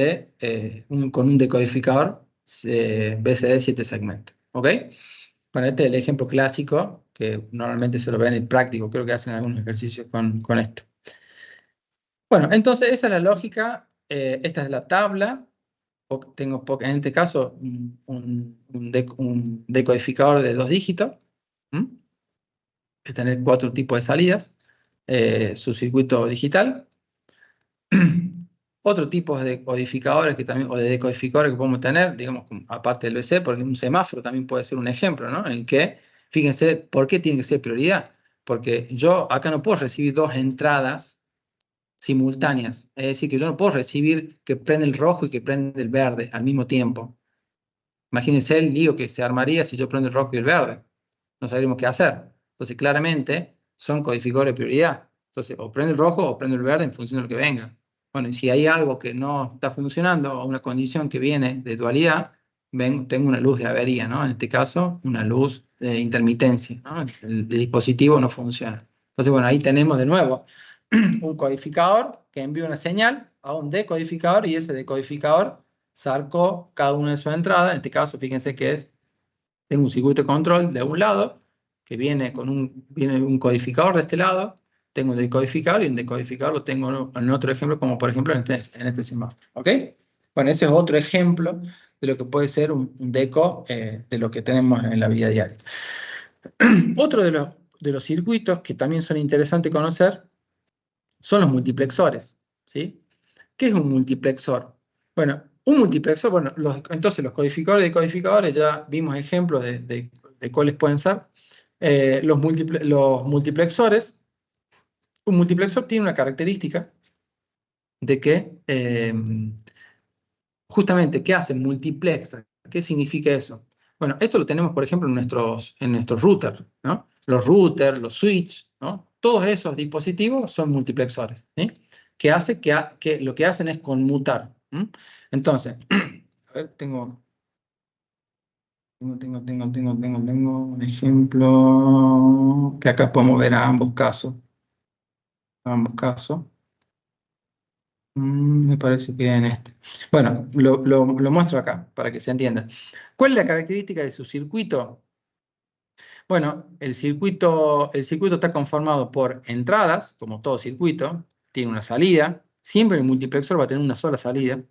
con un decodificador BCD 7 segmentos. ¿Ok? Bueno, este es el ejemplo clásico que normalmente se lo ve en el práctico. Creo que hacen algunos ejercicios con esto. Bueno, entonces esa es la lógica. Esta es la tabla. Tengo en este caso un decodificador de 2 dígitos. De tener 4 tipos de salidas. Su circuito digital. Otro tipo de codificadores o de decodificadores que podemos tener, digamos, aparte del BC, porque un semáforo también puede ser un ejemplo, ¿no? En el que, fíjense, ¿por qué tiene que ser prioridad? Porque yo acá no puedo recibir 2 entradas simultáneas. Es decir, que yo no puedo recibir que prende el rojo y que prende el verde al mismo tiempo. Imagínense el lío que se armaría si yo prendo el rojo y el verde. No sabríamos qué hacer. Entonces, claramente, son codificadores de prioridad. Entonces, o prende el rojo o prende el verde en función de lo que venga. Bueno, y si hay algo que no está funcionando o una condición que viene de dualidad, tengo una luz de avería, ¿no? En este caso, una luz de intermitencia, ¿no? El dispositivo no funciona. Entonces, bueno, ahí tenemos de nuevo un codificador que envía una señal a un decodificador y ese decodificador sacó cada una de sus entradas. En este caso, fíjense que tengo un circuito de control de un lado que viene un codificador de este lado. Tengo un decodificador y un decodificador lo tengo en otro ejemplo, como por ejemplo en este semáforo. ¿Ok? Bueno, ese es otro ejemplo de lo que puede ser un deco de lo que tenemos en la vida diaria. Otro de los circuitos que también son interesantes conocer son los multiplexores. ¿Sí? ¿Qué es un multiplexor? Bueno, un multiplexor, bueno, entonces los codificadores y decodificadores ya vimos ejemplos de cuáles pueden ser. Los multiplexores, un multiplexor tiene una característica de que justamente, ¿qué hace? Multiplexa. ¿Qué significa eso? Bueno, esto lo tenemos, por ejemplo, en nuestros routers, ¿no? Los routers, los switches, ¿no? Todos esos dispositivos son multiplexores, ¿sí? Que lo que hacen es conmutar. Entonces, a ver, tengo un ejemplo que acá podemos ver a ambos casos. Me parece que en este. Bueno, lo muestro acá para que se entienda. ¿Cuál es la característica de su circuito? Bueno, el circuito está conformado por entradas, como todo circuito, tiene una salida, siempre el multiplexor va a tener una sola salida,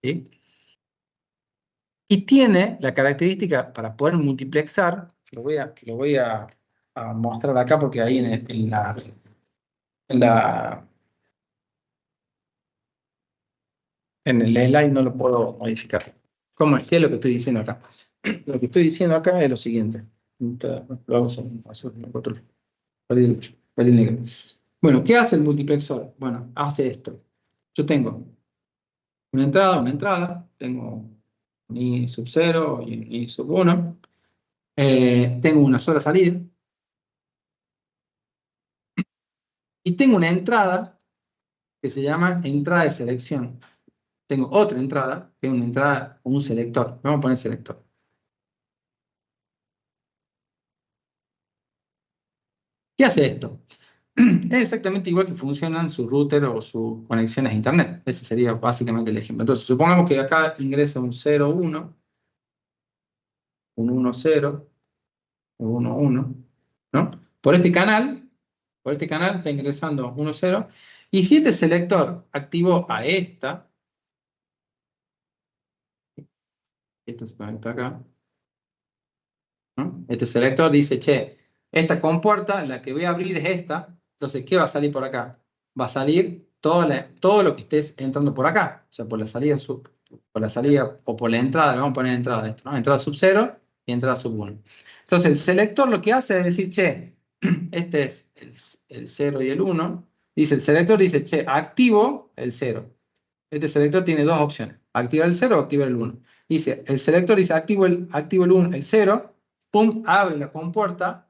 ¿sí? Y tiene la característica para poder multiplexar, lo voy a mostrar acá porque ahí en el slide no lo puedo modificar. ¿Cómo es? ¿Qué es lo que estoy diciendo acá? Lo que estoy diciendo acá es lo siguiente. Lo hago en azul, en otro. Perdí el negro. Bueno, ¿qué hace el multiplexor? Bueno, hace esto. Yo tengo una entrada, tengo un I sub 0 y un I sub 1. Tengo una sola salida. Y tengo una entrada que se llama entrada de selección. Tengo otra entrada, que es una entrada con un selector. Vamos a poner selector. ¿Qué hace esto? Es exactamente igual que funcionan su router o sus conexiones a internet. Ese sería básicamente el ejemplo. Entonces, supongamos que acá ingresa un 0, 1, un 1, 0, un 1, 1, ¿no? Por este canal está ingresando 1, 0. Y si este selector activó a esta se conecta acá, ¿no? Este selector dice, che, esta compuerta, la que voy a abrir es esta. Entonces, ¿qué va a salir por acá? Va a salir todo lo que estés entrando por acá. O sea, por la salida o por la entrada, le vamos a poner entrada de esto, ¿no? Entrada sub 0 y entrada sub 1. Entonces, el selector lo que hace es decir, che, este es el 0 y el 1. El selector dice, che, activo el 0. Este selector tiene dos opciones, activar el 0 o activar el 1. El selector dice, activo el 1, el 0, pum, abre la compuerta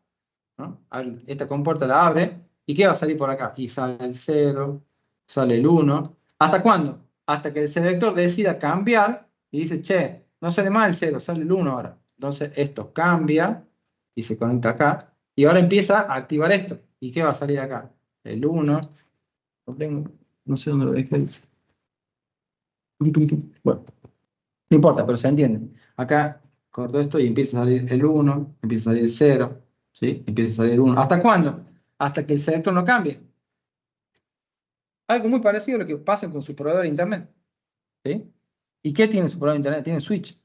¿no? Esta compuerta la abre, ¿y qué va a salir por acá? Y sale el 0, sale el 1. ¿Hasta cuándo? Hasta que el selector decida cambiar y dice, che, no sale más el 0, sale el 1 ahora. Entonces esto cambia y se conecta acá, y ahora empieza a activar esto. ¿Y qué va a salir acá? El 1. No sé dónde lo dejé. Bueno, no importa, pero se entiende. Acá corto esto y empieza a salir el 1, empieza a salir el 0, ¿sí? Empieza a salir el 1. ¿Hasta cuándo? Hasta que el selector no cambie. Algo muy parecido a lo que pasa con su proveedor de internet, ¿sí? ¿Y qué tiene su proveedor de internet? Tiene switch.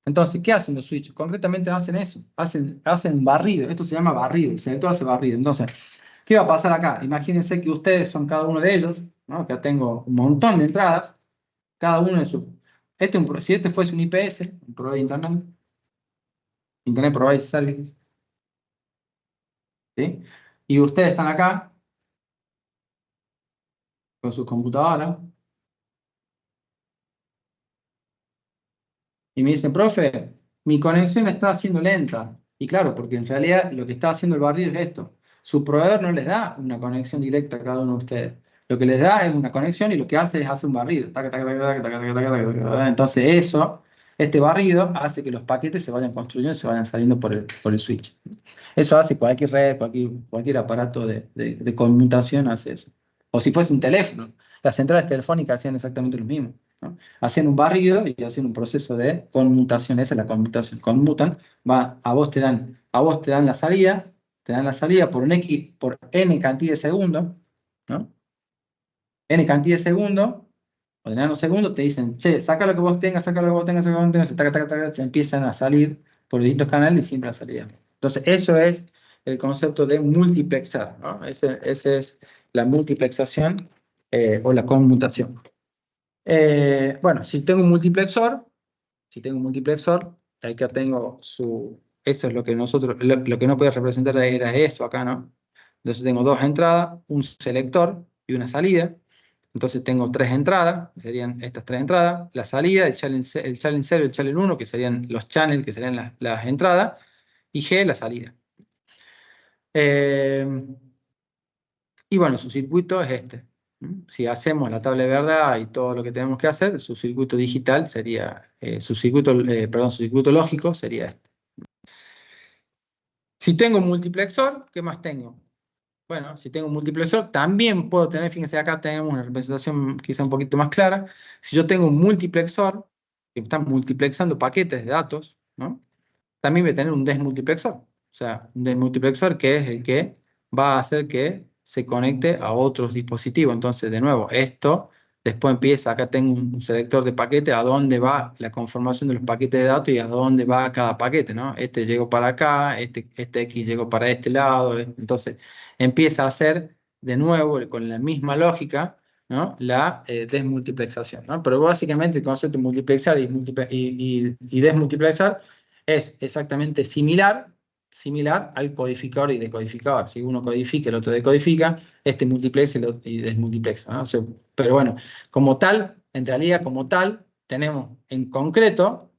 Entonces, ¿qué hacen los switches? Concretamente hacen eso, hacen barrido. Esto se llama barrido, el selector hace barrido. Entonces, ¿qué va a pasar acá? Imagínense que ustedes son cada uno de ellos, ¿no? Acá tengo un montón de entradas, cada uno de su... si este fuese un IPS, un proveedor de internet, Internet Provider Services, ¿sí? Y ustedes están acá con su computadora y me dicen, profe, mi conexión está haciendo lenta. Y claro, porque en realidad lo que está haciendo el barrido es esto. Su proveedor no les da una conexión directa a cada uno de ustedes. Lo que les da es una conexión y lo que hace es hacer un barrido. Taca, taca, taca, taca, taca, taca, taca, taca, taca. Entonces este barrido hace que los paquetes se vayan construyendo y se vayan saliendo por el switch. Eso hace cualquier red, cualquier aparato de conmutación hace eso. O si fuese un teléfono, las centrales telefónicas hacían exactamente lo mismo, ¿no? Hacían un barrido y hacían un proceso de conmutación. Esa es la conmutación. Conmutan, a vos te dan la salida por por n cantidad de segundos, ¿no? N cantidad de segundos, o de nanosegundos, te dicen, che, saca lo que vos tengas, saca lo que vos tengas, saca lo que vos tengas, taca, taca, taca, se empiezan a salir por distintos canales y siempre la salida. Entonces, eso es el concepto de multiplexar, ¿no? Ese es la multiplexación o la conmutación. Bueno, si tengo un multiplexor, acá tengo eso es lo que lo que no puede representar era esto acá, ¿no? Entonces tengo dos entradas, un selector y una salida. Entonces tengo tres entradas, que serían estas tres entradas, la salida, el channel 0 y el channel 1, que serían los channels, que serían las entradas, y G, la salida. Y bueno, su circuito es este. Si hacemos la tabla de verdad y todo lo que tenemos que hacer, su circuito digital sería, su circuito lógico sería este. Si tengo un multiplexor, ¿qué más tengo? Bueno, si tengo un multiplexor, también puedo tener, fíjense acá tenemos una representación quizá un poquito más clara. Si yo tengo un multiplexor, que está multiplexando paquetes de datos, ¿no? También voy a tener un desmultiplexor. O sea, un desmultiplexor que es el que va a hacer que se conecte a otros dispositivos. Entonces, de nuevo, esto después empieza, acá tengo un selector de paquetes, a dónde va la conformación de los paquetes de datos y a dónde va cada paquete, ¿no? Este llegó para acá, este X llegó para este lado. Entonces, empieza a hacer de nuevo, con la misma lógica, ¿no? La desmultiplexación, ¿no? Pero básicamente el concepto de multiplexar y desmultiplexar es exactamente similar al codificador y decodificador. Si uno codifica, el otro decodifica, este multiplexa y desmultiplexa, ¿no? O sea, pero bueno, como tal, en realidad como tal, tenemos en concreto,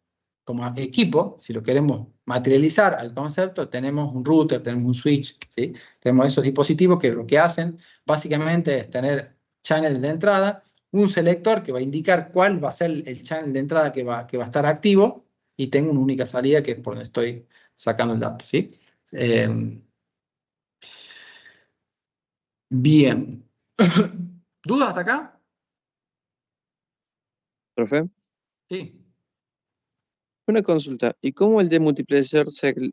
como equipo, si lo queremos materializar al concepto, tenemos un router, tenemos un switch, ¿sí? Tenemos esos dispositivos que lo que hacen básicamente es tener channels de entrada, un selector que va a indicar cuál va a ser el channel de entrada que va a estar activo, y tengo una única salida que es por donde estoy sacando el dato, ¿sí? Bien. ¿Dudas hasta acá? Profe, Sí. una consulta. ¿Y cómo el demultiplexer sabe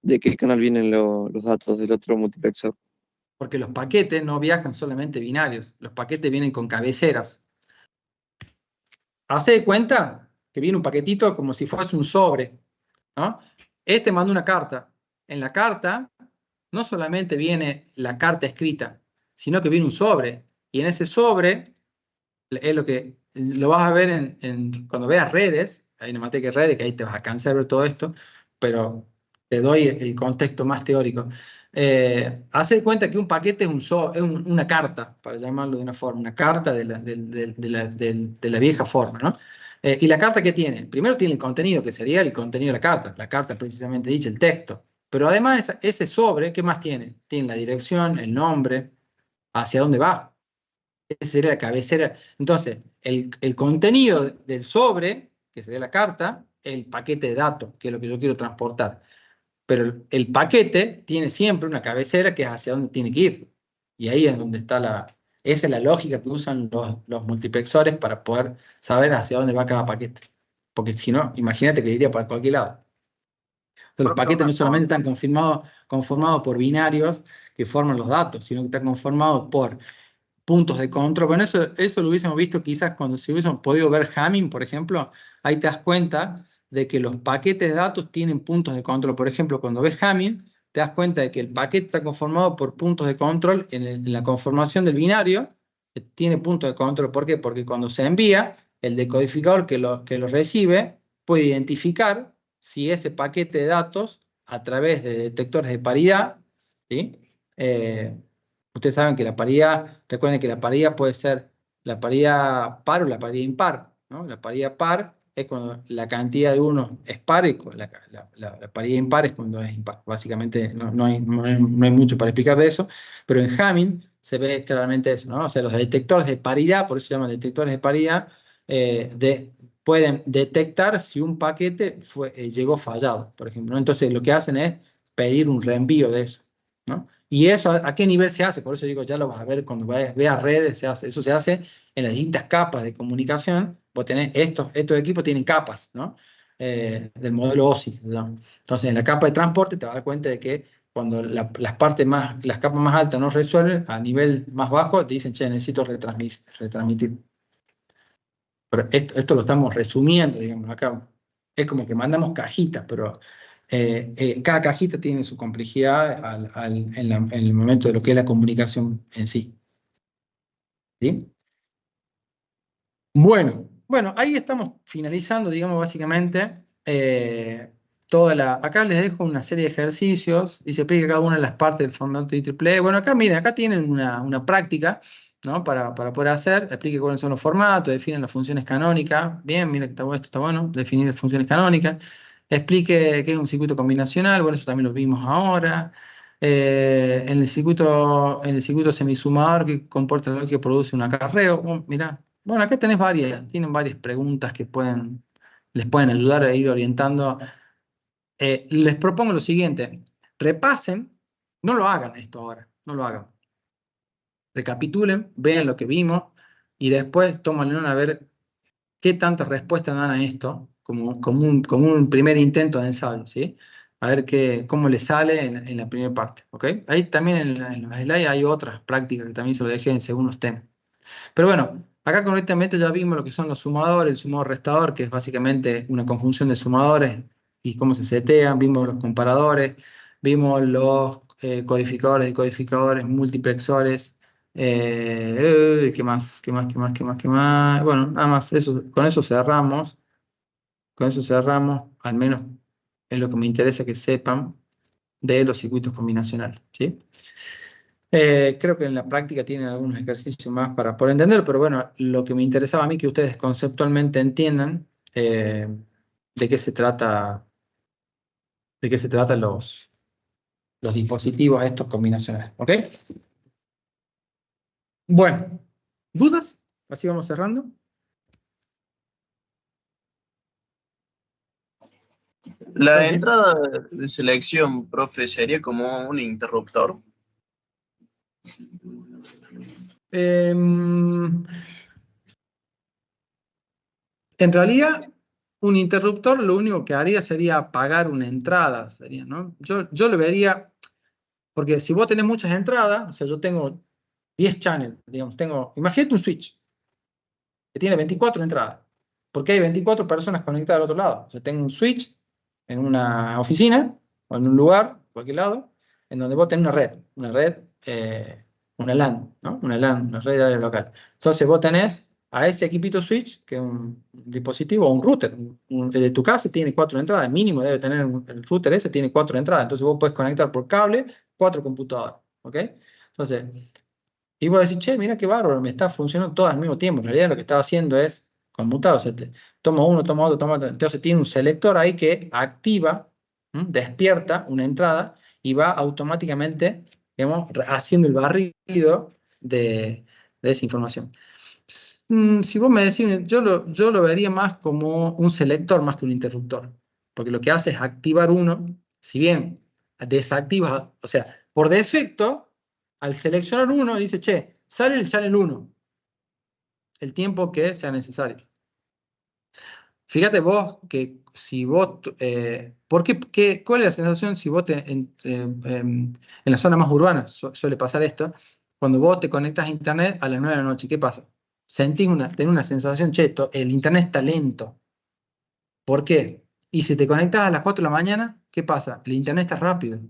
de qué canal vienen los datos del otro multiplexor? Porque los paquetes no viajan solamente binarios, los paquetes vienen con cabeceras. Hace de cuenta que viene un paquetito como si fuese un sobre, ¿no? Este manda una carta. En la carta no solamente viene la carta escrita, sino que viene un sobre. Y en ese sobre es lo que lo vas a ver cuando veas redes. Hay una materia de redes que ahí te vas a cansar de ver todo esto, pero te doy el contexto más teórico. Hace de cuenta que un paquete es una carta, para llamarlo de una forma, una carta de la vieja forma, ¿no? ¿Y la carta qué tiene? Primero tiene el contenido, que sería el contenido de la carta precisamente dicha, el texto. Pero además ese sobre, ¿qué más tiene? Tiene la dirección, el nombre, hacia dónde va. Esa sería la cabecera. Entonces, el contenido del sobre, que sería la carta, el paquete de datos, que es lo que yo quiero transportar. Pero el paquete tiene siempre una cabecera que es hacia dónde tiene que ir. Y ahí es donde está esa es la lógica que usan los multiplexores para poder saber hacia dónde va cada paquete. Porque si no, imagínate que iría para cualquier lado. Entonces, los Profe, paquetes una no solamente consulta. están conformados por binarios que forman los datos, sino que están conformados por puntos de control. Bueno, eso lo hubiésemos visto quizás cuando se hubiésemos podido ver Hamming, por ejemplo. Ahí te das cuenta de que los paquetes de datos tienen puntos de control. Por ejemplo, cuando ves Hamming, te das cuenta de que el paquete está conformado por puntos de control en la conformación del binario. Tiene puntos de control. ¿Por qué? Porque cuando se envía, el decodificador que lo recibe puede identificar si ese paquete de datos, a través de detectores de paridad, ¿sí? Ustedes saben que la paridad, recuerden que la paridad puede ser la paridad par o la paridad impar, ¿no? La paridad par es cuando la cantidad de uno es par y la paridad impar es cuando es impar. Básicamente no hay mucho para explicar de eso, pero en Hamming se ve claramente eso, ¿no? O sea, los detectores de paridad, por eso se llaman detectores de paridad, pueden detectar si un paquete llegó fallado, por ejemplo, ¿no? Entonces lo que hacen es pedir un reenvío de eso, ¿no? ¿Y eso a qué nivel se hace? Por eso digo, ya lo vas a ver cuando veas redes, eso se hace en las distintas capas de comunicación. Vos tenés estos equipos tienen capas, ¿no? Del modelo OSI, ¿no? Entonces, en la capa de transporte te vas a dar cuenta de que cuando las capas más altas no resuelven, a nivel más bajo te dicen, che, necesito retransmitir. Pero esto lo estamos resumiendo, digamos, acá. Es como que mandamos cajitas, pero cada cajita tiene su complejidad en el momento de lo que es la comunicación en sí. ¿Sí? Bueno, ahí estamos finalizando, digamos, básicamente acá les dejo una serie de ejercicios y se explica cada una de las partes del formato IEEE. Bueno, acá miren, acá tienen una práctica, ¿no? Para poder hacer, explique cuáles son los formatos, definen las funciones canónicas. Bien, miren, esto está bueno, definir las funciones canónicas. Explique qué es un circuito combinacional, bueno, eso también lo vimos ahora. En el circuito semisumador que comporta la lógica produce un acarreo. Mirá, bueno, acá tienen varias preguntas que les pueden ayudar a ir orientando. Les propongo lo siguiente, repasen, no lo hagan esto ahora, no lo hagan. Recapitulen, vean lo que vimos y después tómenlo a ver qué tantas respuestas dan a esto como un primer intento de ensayo, ¿sí? A ver cómo les sale en la primera parte, ¿ok? Ahí también en los slides hay otras prácticas que también se lo dejé en según los temas. Pero bueno, acá correctamente ya vimos lo que son los sumadores, el sumador restador, que es básicamente una conjunción de sumadores y cómo se setean, vimos los comparadores, vimos los codificadores, decodificadores, multiplexores, ¿qué más? Bueno, nada más, con eso cerramos, al menos es lo que me interesa que sepan de los circuitos combinacionales, ¿sí? Creo que en la práctica tienen algunos ejercicios más para poder entenderlo, pero bueno, lo que me interesaba a mí que ustedes conceptualmente entiendan de qué se trata los dispositivos estos combinacionales, ¿ok? Bueno, ¿dudas? Así vamos cerrando. La Ok. entrada de selección, profe, sería como un interruptor. En realidad, un interruptor lo único que haría sería apagar una entrada, sería, ¿no? Yo lo vería, porque si vos tenés muchas entradas, o sea, yo tengo 10 channels, digamos, imagínate un switch que tiene 24 entradas, porque hay 24 personas conectadas al otro lado. O sea, tengo un switch en una oficina o en un lugar, cualquier lado, en donde vos tenés una red, una LAN, ¿no? Una red de área local. Entonces vos tenés a ese equipito switch, que es un dispositivo o un router. El de tu casa tiene 4 entradas, mínimo debe tener el router ese, tiene 4 entradas. Entonces vos podés conectar por cable 4 computadoras, ¿ok? Entonces, y vos decís, che, mira qué bárbaro, me está funcionando todo al mismo tiempo. En realidad lo que estaba haciendo es conmutado. O sea, toma uno, toma otro, toma otro. Entonces tiene un selector ahí que activa, despierta una entrada y va automáticamente, digamos, haciendo el barrido de esa información. Si vos me decís, yo lo vería más como un selector más que un interruptor, porque lo que hace es activar uno, si bien desactiva, o sea, por defecto, al seleccionar uno, dice, che, sale el channel 1, el tiempo que sea necesario. Fíjate vos que si vos, ¿cuál es la sensación si vos en la zona más urbana suele pasar esto? Cuando vos te conectas a internet a las 9 de la noche, ¿qué pasa? Tenés una sensación, che, el internet está lento. ¿Por qué? Y si te conectas a las 4 de la mañana, ¿qué pasa? El internet está rápido.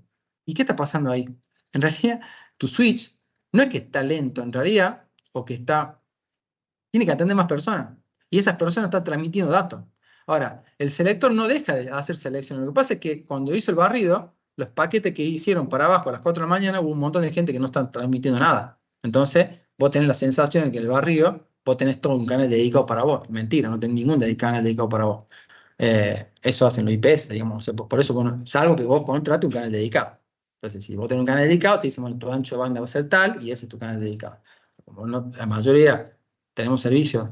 ¿Y qué está pasando ahí? En realidad, tu switch no es que está lento, en realidad, o que tiene que atender más personas. Y esas personas están transmitiendo datos. Ahora, el selector no deja de hacer selección. Lo que pasa es que cuando hizo el barrido, los paquetes que hicieron para abajo a las 4 de la mañana, hubo un montón de gente que no está transmitiendo nada. Entonces, vos tenés la sensación de que el barrido, vos tenés todo un canal dedicado para vos. Mentira, no tenés ningún canal dedicado para vos. Eso hacen los IPS, digamos. Por eso, salvo que vos contrates un canal dedicado. Entonces, si vos tenés un canal dedicado, te dicen, bueno, tu ancho de banda va a ser tal, y ese es tu canal dedicado. Como la mayoría tenemos servicios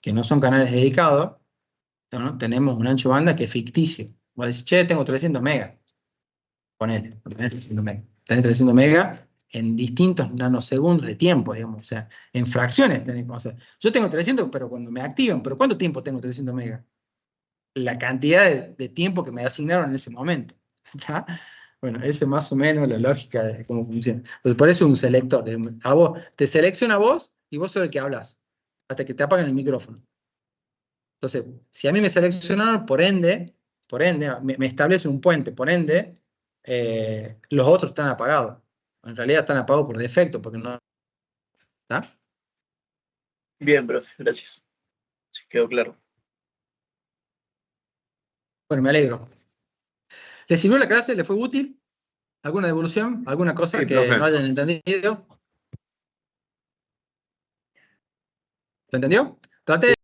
que no son canales dedicados, ¿no? Tenemos un ancho de banda que es ficticio. Vos decís, che, tengo 300 megas. Ponele, tenés 300 megas. Tenés 300 megas en distintos nanosegundos de tiempo, digamos, o sea, en fracciones tenés cosas. Yo tengo 300, pero cuando me activan, ¿pero cuánto tiempo tengo 300 megas? La cantidad de tiempo que me asignaron en ese momento. ¿Está? Bueno, esa es más o menos la lógica de cómo funciona. Entonces, por eso es un selector. A vos, te selecciona a vos y vos sobre el que hablas, hasta que te apagan el micrófono. Entonces, si a mí me seleccionaron, por ende me establece un puente, por ende, los otros están apagados. En realidad están apagados por defecto, porque no. ¿Está? Bien, profe, gracias. Sí, quedó claro. Bueno, me alegro. ¿Les sirvió la clase? ¿Les fue útil? ¿Alguna devolución? ¿Alguna cosa Sí, que profe. no hayan entendido? ¿Se entendió? Traté